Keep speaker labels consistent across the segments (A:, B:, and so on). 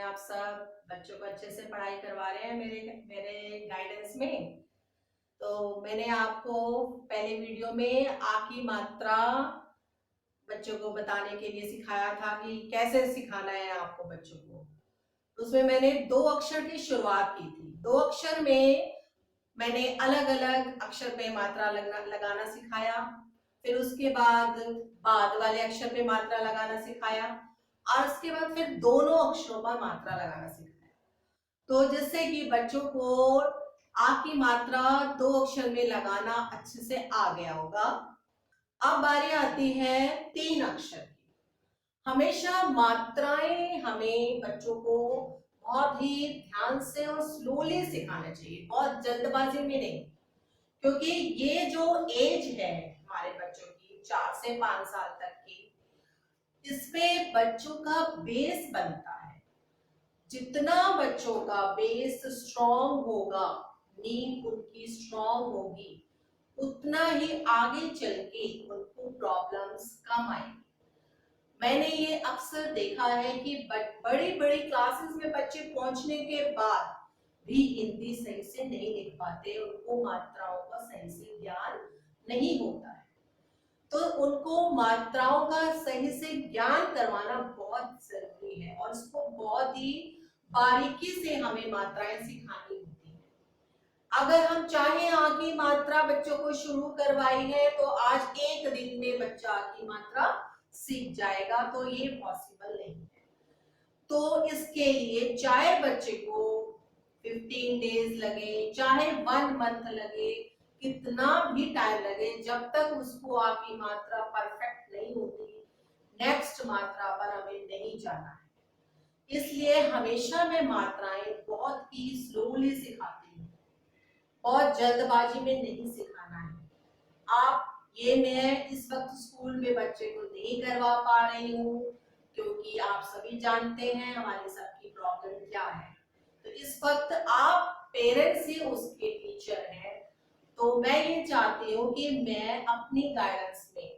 A: आप सब बच्चों को अच्छे से पढ़ाई करवा रहे हैं मेरे मेरे गाइडेंस में। तो मैंने आपको पहले वीडियो में आ की मात्रा बच्चों को बताने के लिए सिखाया था कि कैसे सिखाना है आपको बच्चों को। तो उसमें मैंने दो अक्षर की शुरुआत की थी। दो अक्षर में मैंने अलग अलग अक्षर पे मात्रा लगाना सिखाया। फिर उसके बाद वाले अक्षर पे मात्रा लगाना सिखाया और उसके बाद फिर दोनों अक्षरों पर मात्रा लगाना सिखाया। तो जिससे कि बच्चों को आ की मात्रा दो अक्षर में लगाना अच्छे से आ गया होगा। अब बारी आती है तीन अक्षर की। हमेशा मात्राएं हमें बच्चों को बहुत ही ध्यान से और स्लोली सिखाना चाहिए, बहुत जल्दबाजी में नहीं। क्योंकि ये जो एज है हमारे बच्चों की 4 से 5 साल तक की, इसमें बच्चों का बेस बनता है। जितना बच्चों का बेस स्ट्रॉन्ग होगा, नींव उनकी स्ट्रॉन्ग होगी, उतना ही आगे चल के उनको प्रॉब्लम्स कम आएंगी। मैंने ये अक्सर देखा है कि बड़ी बड़ी क्लासेस में बच्चे पहुंचने के बाद भी हिंदी सही से नहीं लिख पाते, उनको मात्राओं का सही से ज्ञान नहीं होता है। तो उनको मात्राओं का सही से ज्ञान करवाना बहुत जरूरी है और उसको बहुत ही बारीकी से हमें मात्राएं सिखानी होती है। अगर हम चाहें आ की मात्रा बच्चों को शुरू करवाई है तो आज एक दिन में बच्चा आ की मात्रा सीख जाएगा, तो ये पॉसिबल नहीं है। तो इसके लिए चाहे बच्चे को 15 डेज लगे, चाहे 1 मंथ लगे, कितना भी टाइम लगे, जब तक उसको आ की मात्रा परफेक्ट नहीं होती, नेक्स्ट मात्रा पर हमें नहीं जाना है। इसलिए हमेशा मैं मात्राएं बहुत ही स्लोली सिखाती हूँ, बहुत जल्दबाजी में नहीं सिखाना है। आप ये मैं इस वक्त स्कूल में बच्चे को नहीं करवा पा रही हूँ क्योंकि आप सभी जानते हैं हमारी सबकी प्रॉब्लम क्या है। तो इस वक्त आप पेरेंट्स ही उसके टीचर हैं, तो मैं ये चाहती हूँ कि मैं अपनी गाइडेंस में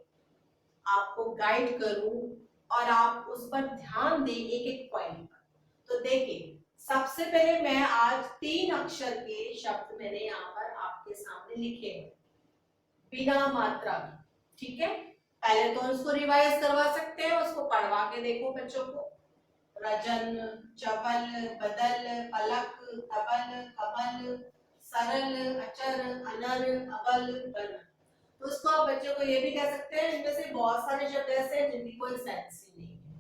A: आपको गाइड करूं और आप उस पर ध्यान दें एक एक पॉइंट पर। तो देखिए, सबसे पहले मैं आज 3 अक्षर के शब्द मैंने यहाँ पर आपके सामने लिखे हैं बिना मात्रा की। ठीक है, पहले तो उसको रिवाइज करवा सकते हैं, उसको पढ़वा के देखो बच्चों को। रजन, चवल, बदल, पलक, अबल, कबल, सरल, अचर, अनर, अबल, बन। तो उसको आप बच्चों को ये भी कह सकते हैं, इनमें से बहुत सारे शब्द ऐसे हैं जिनकी कोई सेंस ही नहीं है,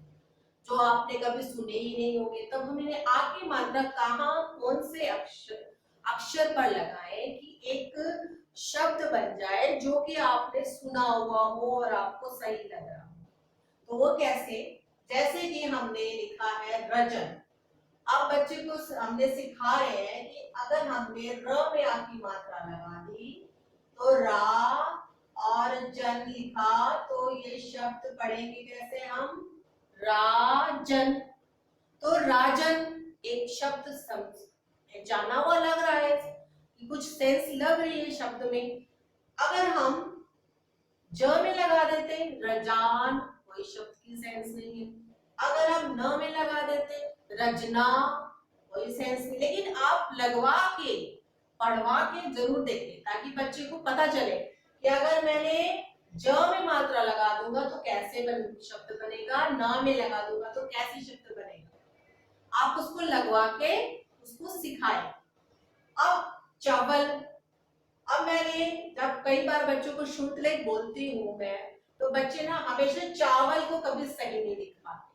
A: जो आपने कभी सुने ही नहीं होंगे। तब हमने आ की मात्रा कहाँ कौन से अक्षर अक्षर पर लगाए कि एक शब्द बन जाए जो कि आपने सुना हुआ हो और आपको सही लग रहा हो। तो वो कैसे? जैसे कि हमने लिखा है रजन। अब बच्चे को हमने सिखा रहे हैं कि अगर हमने र में आ की मात्रा लगा दी तो रा और जन लिखा, तो ये शब्द पढ़ेंगे कैसे हम? राजन। तो राजन एक शब्द जाना हुआ लग रहा है कि कुछ सेंस लग रही है शब्द में। अगर हम ज में लगा देते रजान, कोई शब्द की सेंस नहीं है। अगर हम न में लगा देते रजना, कोई सेंस नहीं। लेकिन आप लगवा के पढ़वा के जरूर देखें ताकि बच्चे को पता चले कि अगर मैंने ज में मात्रा लगा दूंगा तो कैसे शब्द बनेगा, न में लगा दूंगा तो कैसी शब्द बनेगा। आप उसको लगवा के उसको सिखाएं। अब चावल, अब मैंने जब कई बार बच्चों को शुद्ध लेख बोलती हूँ मैं, तो बच्चे ना हमेशा चावल को कभी सही नहीं लिख पाते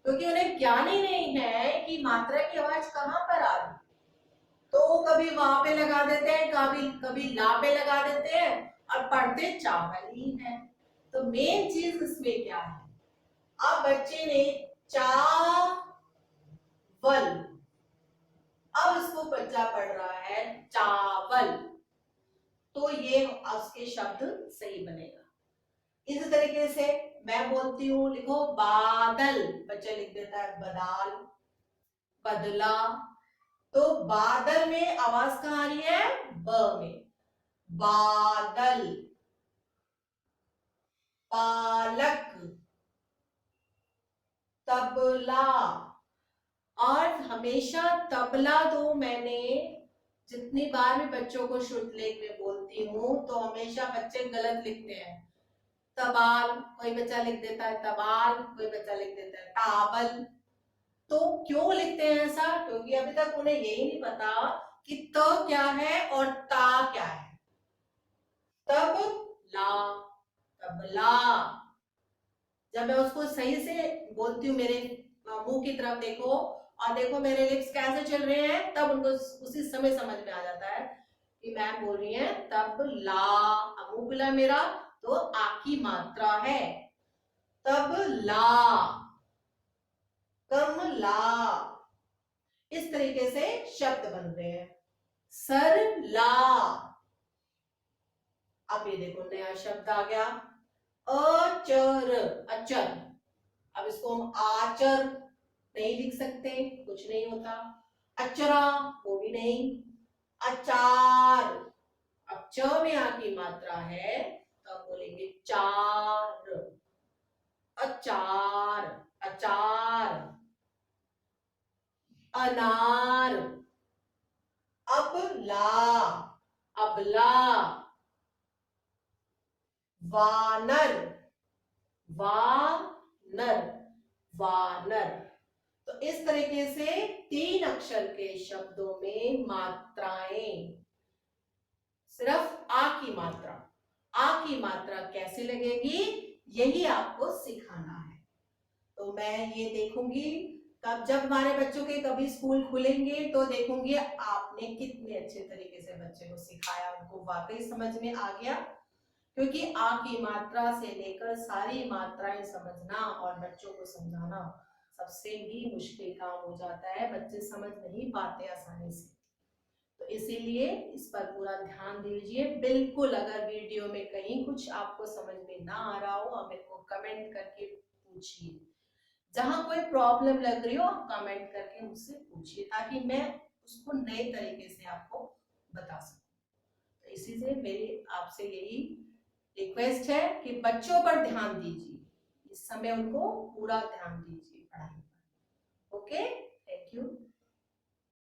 A: क्योंकि उन्हें ज्ञान ही नहीं है कि मात्रा की आवाज कहाँ पर आ रही। तो वो कभी वहां पे लगा देते हैं, कभी कभी ला पे लगा देते हैं और पढ़ते चावल ही है। तो मेन चीज इसमें क्या है? अब बच्चे ने चावल, अब इसको बच्चा पढ़ रहा है चावल, तो ये उसके शब्द सही बनेगा। इसी तरीके से मैं बोलती हूँ लिखो बादल, बच्चा लिख देता है बदाल, बदला। तो बादल में आवाज कहाँ आ रही है? ब में। बादल, पालक, तबला। और हमेशा तबला दो। मैंने जितनी बार भी बच्चों को शुद्ध लेख में बोलती हूँ तो हमेशा बच्चे गलत लिखते हैं। तबाल, कोई बच्चा लिख देता है तबाल, कोई बच्चा लिख देता है ताबल। तो क्यों लिखते हैं ऐसा? क्योंकि अभी तक उन्हें यही नहीं पता कि त क्या है और ता क्या है। तब ला, तबला। जब मैं उसको सही से बोलती हूँ, मेरे मुंह की तरफ देखो और देखो मेरे लिप्स कैसे चल रहे हैं, तब उनको उसी समय समझ में आ जाता है कि मैम बोल रही है तब ला। अब मुंह खुला मेरा तो आ की मात्रा है। तब ला, कमला। इस तरीके से शब्द बन रहे हैं। सर ला। अब ये देखो नया शब्द आ गया, अचर, अचर। अब इसको हम आचर नहीं लिख सकते, कुछ नहीं होता। अचरा, वो भी नहीं। अचार, अब च में आ की मात्रा है तो हम बोलेंगे चार। अचार, अचार। अनार, अबला, अबला। वानर, वानर, वानर। तो इस तरीके से 3 अक्षर के शब्दों में मात्राएं, सिर्फ आ की मात्रा, आ की मात्रा कैसे लगेगी यही आपको सिखाना है। तो मैं ये देखूंगी कब, जब हमारे बच्चों के कभी स्कूल खुलेंगे तो देखूंगी आपने कितने अच्छे तरीके से बच्चे को सिखाया, उनको वाकई समझ में आ गया। क्योंकि आ की मात्रा से लेकर सारी मात्राएं समझना और बच्चों को समझाना सबसे भी मुश्किल काम हो जाता है, बच्चे समझ नहीं पाते आसानी से। तो इसीलिए इस पर पूरा ध्यान दीजिए। बिल्कुल अगर वीडियो में कहीं कुछ आपको समझ में ना आ रहा हो आप मेरे को कमेंट करके पूछिए। जहां कोई प्रॉब्लम लग रही हो आप कमेंट करके मुझसे पूछिए ताकि मैं उसको नए तरीके से आपको बता सकूं। तो इसी से मेरी आपसे यही रिक्वेस्ट है कि बच्चों पर ध्यान दीजिए, इस समय उनको पूरा ध्यान दीजिए पढ़ाई पर। ओके।